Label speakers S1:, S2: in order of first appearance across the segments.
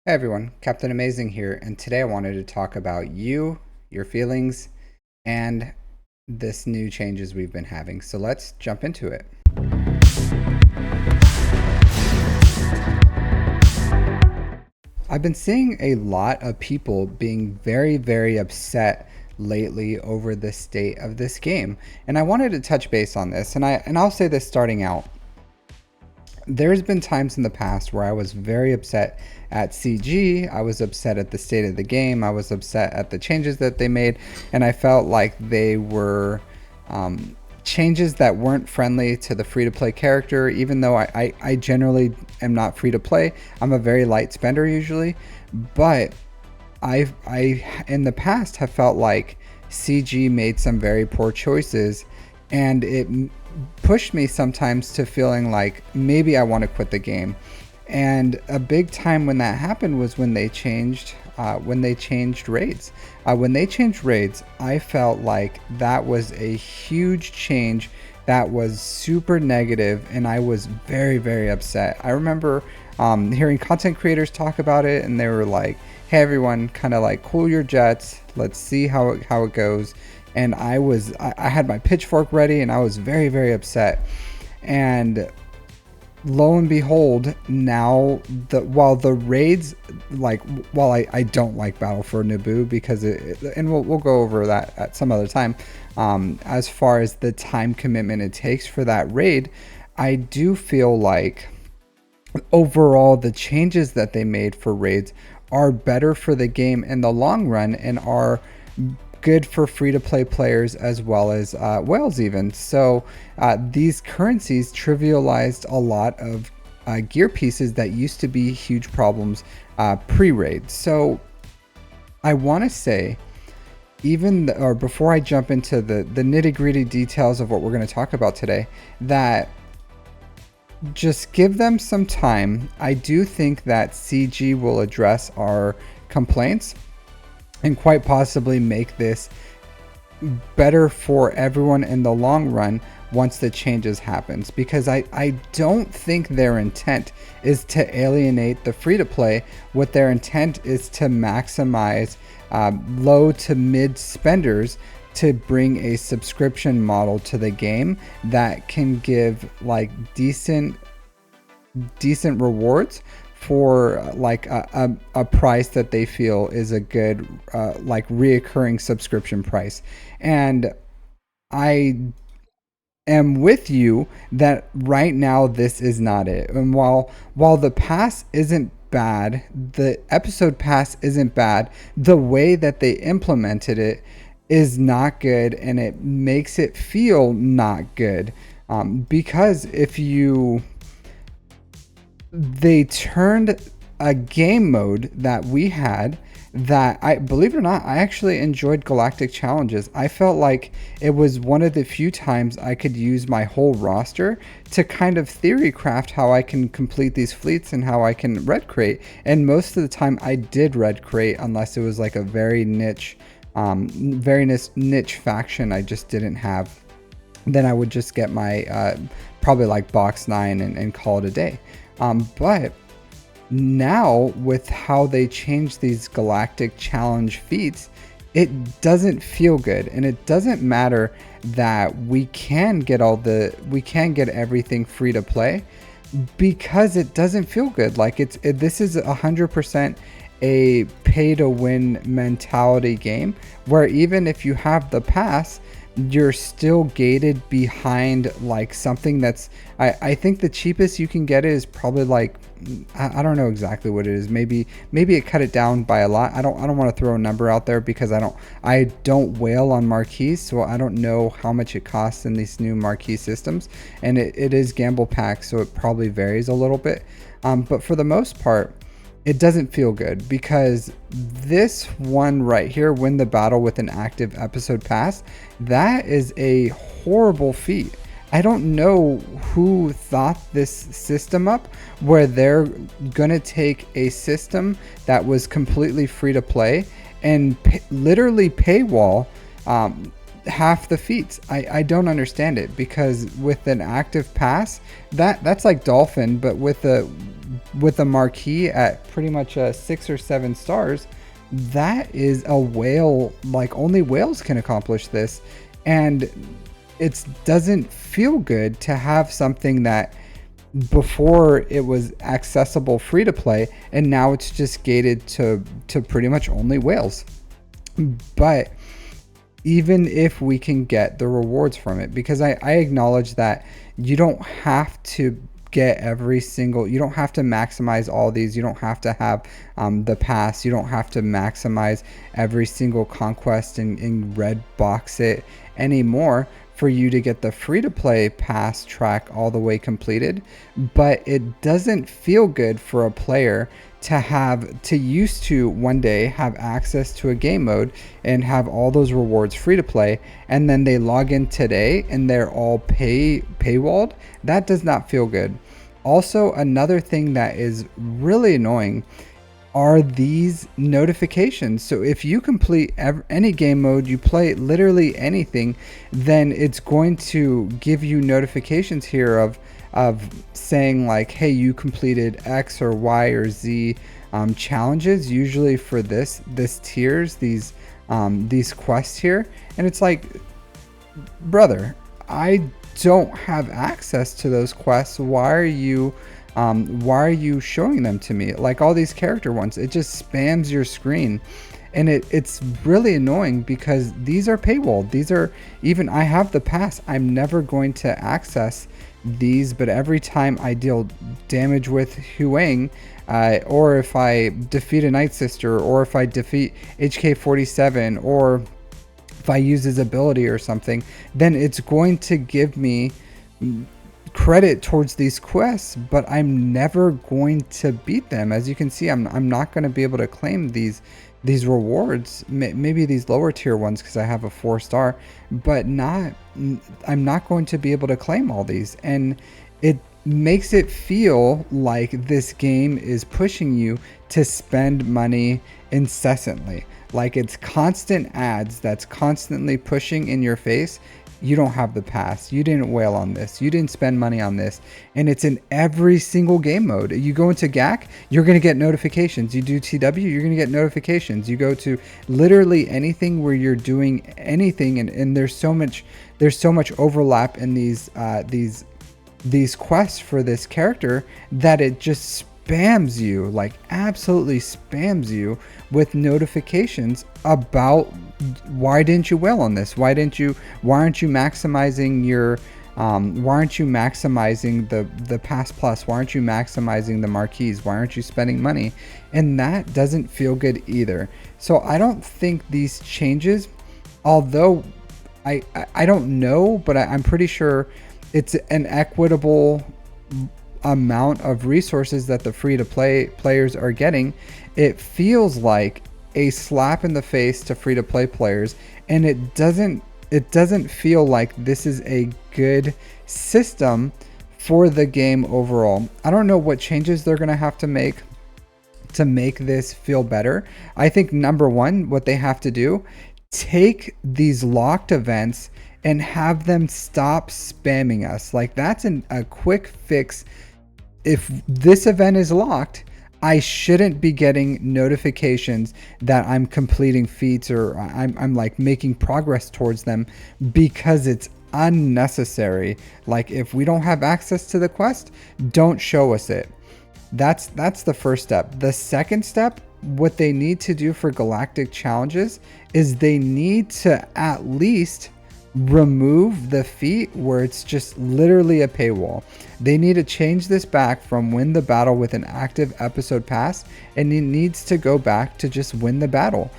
S1: Hey everyone, Captain Amazing here, and today I wanted to talk about you, your feelings, and this new changes we've been having. So let's jump into it. I've been seeing a lot of people being very upset lately over the state of this game, and I wanted to touch base on this. And I'll say this starting out. There's been times in the past where I was very upset at CG. I was upset at the state of the game. I was upset at the changes that they made, and I felt like they were changes that weren't friendly to the free-to-play character. Even though I generally am not free to play, I'm a very light spender usually, but I in the past have felt like CG made some very poor choices, and it pushed me sometimes to feeling like maybe I want to quit the game. And a big time when that happened was when they changed raids. When they changed raids, I felt like that was a huge change that was super negative, and I was very upset. I remember hearing content creators talk about it, and they were like, "Hey everyone, kind of like cool your jets. Let's see how it goes." And I had my pitchfork ready, and I was very upset. And lo and behold, now while the raids, like, while I don't like Battle for Naboo because and we'll go over that at some other time, as far as the time commitment it takes for that raid, I do feel like overall the changes that they made for raids are better for the game in the long run and are good for free-to-play players as well as whales even. So these currencies trivialized a lot of gear pieces that used to be huge problems pre-raid. So I want to say, or before I jump into the nitty-gritty details of what we're going to talk about today, that just give them some time. I do think that CG will address our complaints and quite possibly make this better for everyone in the long run once the changes happens, because I don't think their intent is to alienate the free-to-play. What their intent is to maximize low to mid spenders to bring a subscription model to the game that can give like decent rewards for like a price that they feel is a good like reoccurring subscription price. And I am with you that right now this is not it. And while the pass isn't bad, the episode pass isn't bad, the way that they implemented it is not good, and it makes it feel not good. Because if you they turned a game mode that we had, that I believe it or not, I actually enjoyed Galactic challenges. I felt like it was one of the few times I could use my whole roster to kind of theory craft how I can complete these fleets and how I can red crate. And most of the time I did red crate unless it was like a very niche faction I just didn't have. Then I would just get my probably like box 9 and call it a day. But now with how they change these Galactic challenge feats, it doesn't feel good, and it doesn't matter that we can get everything free to play, because it doesn't feel good. Like this is 100% a pay to win mentality game, where even if you have the pass, you're still gated behind like something that's I think the cheapest you can get it is probably like I don't know exactly what it is. Maybe it cut it down by a lot. I don't want to throw a number out there because I don't whale on marquees, so I don't know how much it costs in these new marquee systems, and it is gamble pack, so it probably varies a little bit, but for the most part it doesn't feel good, because this one right here, win the battle with an active episode pass, that is a horrible feat. I don't know who thought this system up, where they're gonna take a system that was completely free to play and literally paywall half the feats. I don't understand it, because with an active pass, that's like Dolphin, but with a marquee at pretty much 6 or 7 stars, that is a whale. Like, only whales can accomplish this, and it doesn't feel good to have something that before it was accessible free to play, and now it's just gated to pretty much only whales. But even if we can get the rewards from it, because I acknowledge that you don't have to get every single, you don't have to maximize all these, you don't have to have the pass, you don't have to maximize every single conquest and red box it anymore for you to get the free to play pass track all the way completed. But it doesn't feel good for a player to used to one day have access to a game mode and have all those rewards free to play, and then they log in today and they're all paywalled. That does not feel good. Also, another thing that is really annoying are these notifications. So if you complete any game mode, you play literally anything, then it's going to give you notifications here of saying like, hey, you completed X or Y or Z challenges, usually for this tiers, these quests here. And it's like, brother, I don't have access to those quests. Why are you showing them to me? Like all these character ones, it just spams your screen, and it's really annoying because these are paywalled. These are, even I have the pass, I'm never going to access these, but every time I deal damage with Huang, or if I defeat a Night Sister, or if I defeat HK47, or if I use his ability or something, then it's going to give me credit towards these quests, but I'm never going to beat them. As you can see, I'm not going to be able to claim these rewards, maybe these lower tier ones because I have a 4-star, but I'm not going to be able to claim all these. And it makes it feel like this game is pushing you to spend money incessantly. Like it's constant ads that's constantly pushing in your face. You don't have the pass, you didn't whale on this, you didn't spend money on this, and it's in every single game mode. You go into GAC, you're going to get notifications. You do TW, you're going to get notifications. You go to literally anything where you're doing anything, and there's so much overlap in these quests for this character that it just spams you, like absolutely spams you with notifications about why didn't you whale on this? Why aren't you maximizing your why aren't you maximizing the pass plus? Why aren't you maximizing the marquees? Why aren't you spending money? And that doesn't feel good either. So I don't think these changes, although I don't know, but I'm pretty sure it's an equitable amount of resources that the free to play players are getting. It feels like a slap in the face to free to play players, and it doesn't feel like this is a good system for the game overall. I don't know what changes they're going to have to make this feel better. I think number one, what they have to do, take these locked events and have them stop spamming us. Like that's a quick fix. If this event is locked, I shouldn't be getting notifications that I'm completing feats or I'm like making progress towards them, because it's unnecessary. Like if we don't have access to the quest, don't show us it. That's the first step. The second step, what they need to do for Galactic challenges is they need to at least remove the feat where it's just literally a paywall. They need to change this back from win the battle with an active episode pass, and it needs to go back to just win the battle.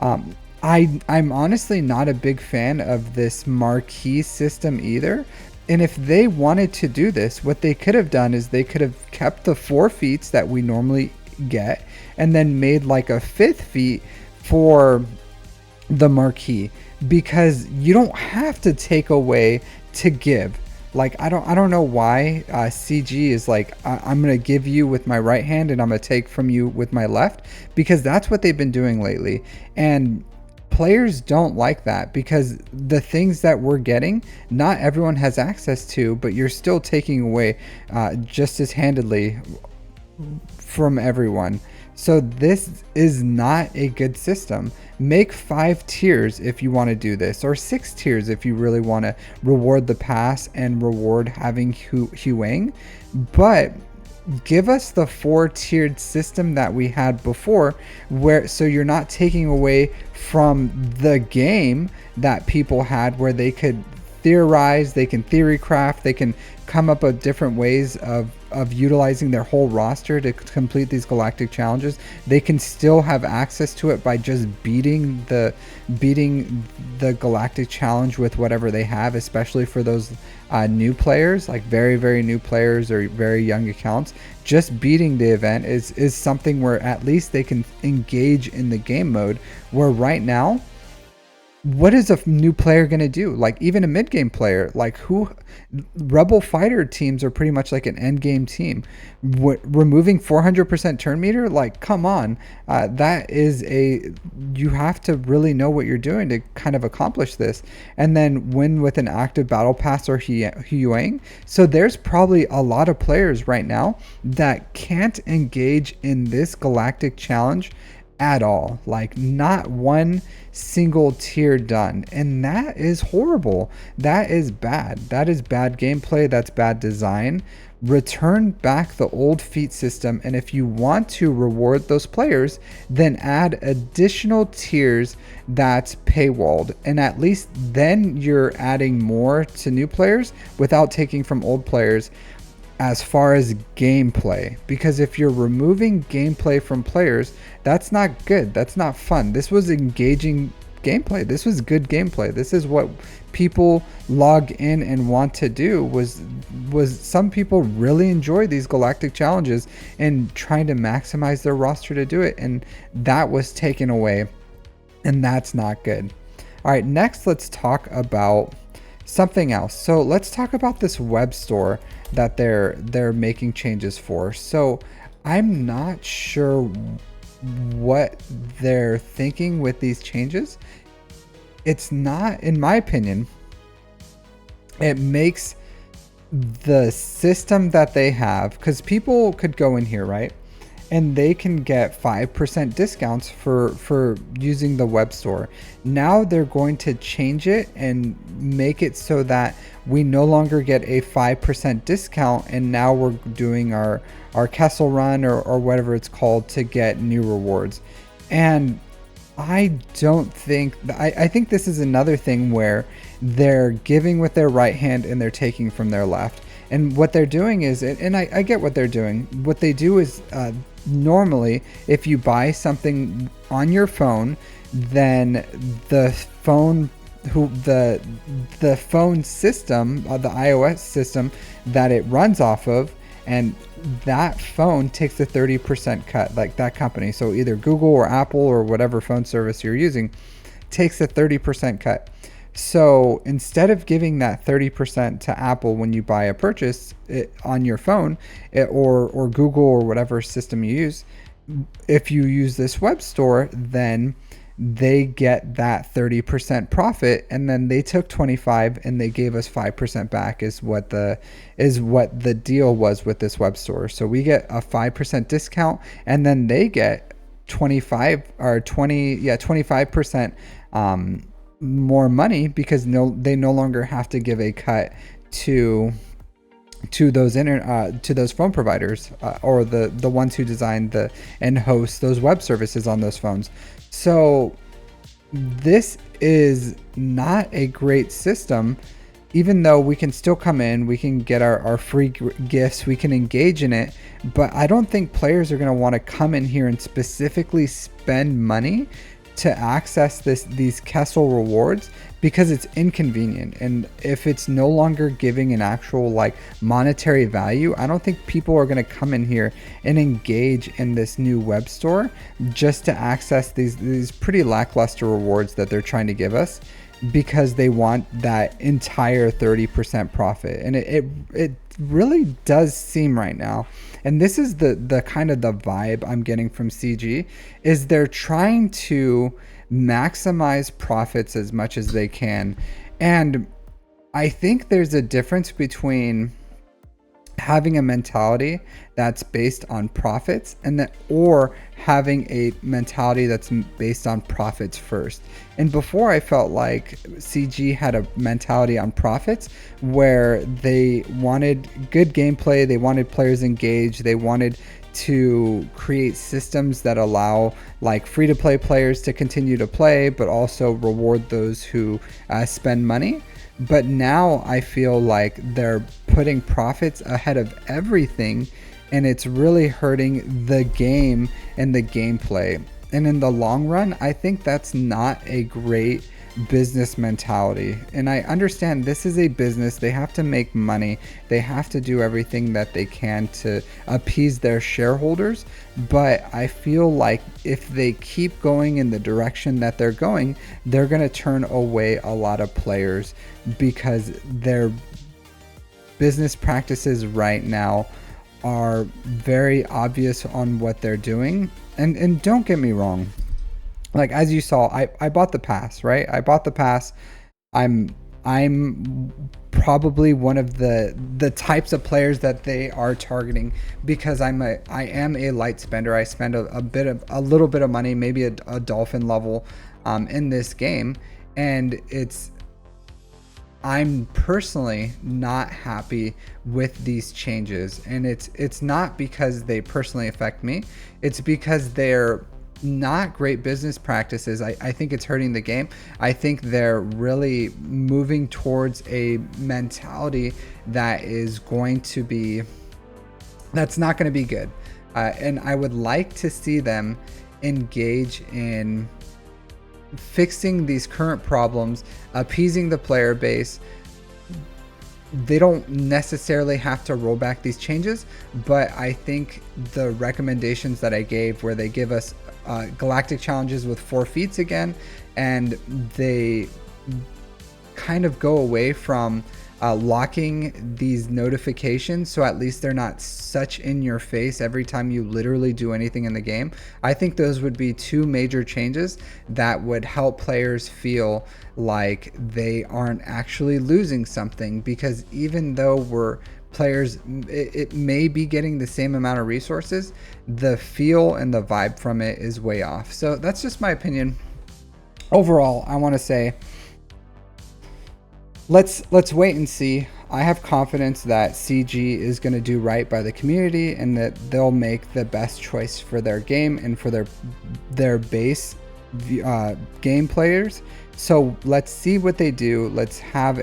S1: I'm honestly not a big fan of this marquee system either. And if they wanted to do this, what they could have done is they could have kept the 4 feats that we normally get and then made like a 5th feat for the marquee, because you don't have to take away to give. Like I don't know why CG is like, I'm gonna give you with my right hand and I'm gonna take from you with my left, because that's what they've been doing lately. And players don't like that, because the things that we're getting, not everyone has access to, but you're still taking away just as handedly from everyone. So this is not a good system. Make 5 tiers if you want to do this, or 6 tiers if you really want to reward the pass and reward having Huang. But give us the 4-tiered system that we had before, where so you're not taking away from the game that people had, where they could theorize, they can theory craft, they can come up with different ways of utilizing their whole roster to complete these galactic challenges. They can still have access to it by just beating the galactic challenge with whatever they have, especially for those new players, like very new players or very young accounts. Just beating the event is something where at least they can engage in the game mode, where right now, what is a new player going to do? Like, even a mid-game player, like, who Rebel fighter teams are pretty much like an end game team. Removing 400% turn meter, like, come on. That is you have to really know what you're doing to kind of accomplish this, and then win with an active battle pass or Huang. So there's probably a lot of players right now that can't engage in this galactic challenge at all, like not one single tier done, and that is horrible. That is bad. That is bad gameplay. That's bad design. Return back the old feat system, and if you want to reward those players, then add additional tiers that's paywalled, and at least then you're adding more to new players without taking from old players as far as gameplay. Because if you're removing gameplay from players, that's not good. That's not fun. This was engaging gameplay. This was good gameplay. This is what people log in and want to do. Was some people really enjoy these galactic challenges and trying to maximize their roster to do it, and that was taken away, and that's not good. All right, next let's talk about something else. So let's talk about this web store that they're making changes for. So I'm not sure what they're thinking with these changes. It's not, in my opinion, it makes the system that they have, because people could go in here, right, and they can get 5% discounts for using the web store. Now they're going to change it and make it so that we no longer get a 5% discount, and now we're doing our Kessel run or whatever it's called to get new rewards. And I don't think, I think this is another thing where they're giving with their right hand and they're taking from their left. And what they're doing is, and I get what they're doing. What they do is, normally, if you buy something on your phone, then the phone system, the iOS system that it runs off of, and that phone takes a 30% cut, like that company. So either Google or Apple or whatever phone service you're using takes a 30% cut. So instead of giving that 30% to Apple when you buy a purchase on your phone, or Google or whatever system you use, if you use this web store, then they get that 30% profit, and then they took 25 and they gave us 5% back is what the deal was with this web store. So we get a 5% discount, and then they get 25% more money, because they no longer have to give a cut to those to those phone providers, or the ones who design and host those web services on those phones. So this is not a great system. Even though we can still come in, we can get our free gifts, we can engage in it, but I don't think players are going to want to come in here and specifically spend money to access these Kessel rewards, because it's inconvenient. And if it's no longer giving an actual like monetary value, I don't think people are going to come in here and engage in this new web store just to access these pretty lackluster rewards that they're trying to give us, because they want that entire 30% profit. And it really does seem right now, and this is the kind of the vibe I'm getting from CG, is they're trying to maximize profits as much as they can. And I think there's a difference between having a mentality that's based on profits and that, or having a mentality that's based on profits first. And before, I felt like CG had a mentality on profits where they wanted good gameplay, they wanted players engaged, they wanted to create systems that allow like free to play players to continue to play but also reward those who spend money. But now I feel like they're putting profits ahead of everything, and it's really hurting the game and the gameplay. And in the long run, I think that's not a great business mentality. And I understand this is a business, they have to make money, they have to do everything that they can to appease their shareholders. But I feel like if they keep going in the direction that they're going, they're going to turn away a lot of players because their business practices right now are very obvious on what they're doing. And don't get me wrong, like as you saw, I bought the pass, right? I bought the pass. I'm probably one of the types of players that they are targeting because I am a light spender. I spend a little bit of money, maybe a dolphin level in this game, and I'm personally not happy with these changes. And it's not because they personally affect me, it's because they're not great business practices. I think it's hurting the game. I think they're really moving towards a mentality that's not going to be good. And I would like to see them engage in fixing these current problems, appeasing the player base. They don't necessarily have to roll back these changes, but I think the recommendations that I gave, where they give us galactic challenges with 4 feats again, and they kind of go away from locking these notifications, so at least they're not such in your face every time you literally do anything in the game. I think those would be 2 major changes that would help players feel like they aren't actually losing something, because even though it may be getting the same amount of resources, the feel and the vibe from it is way off. So that's just my opinion. Overall, I want to say let's Wait and see. I have confidence that CG is going to do right by the community and that they'll make the best choice for their game and for their base game players. So let's see what they do. Let's have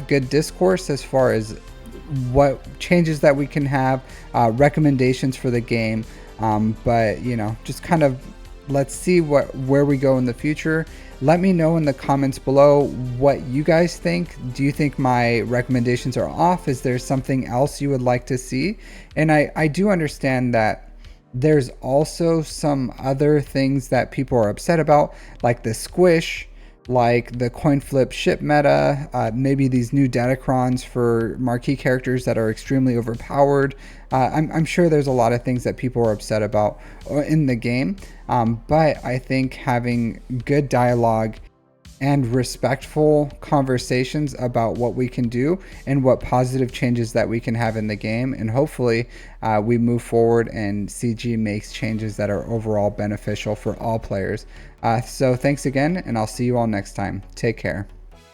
S1: good discourse as far as what changes that we can have, recommendations for the game. But just kind of let's see where we go in the future. Let me know in the comments below what you guys think. Do you think my recommendations are off? Is there something else you would like to see? And I do understand that there's also some other things that people are upset about, like the squish, like the coin flip ship meta, maybe these new datacrons for marquee characters that are extremely overpowered. I'm sure there's a lot of things that people are upset about in the game, but I think having good dialogue and respectful conversations about what we can do and what positive changes that we can have in the game, and hopefully we move forward and CG makes changes that are overall beneficial for all players. So thanks again, and I'll see you all next time. Take care.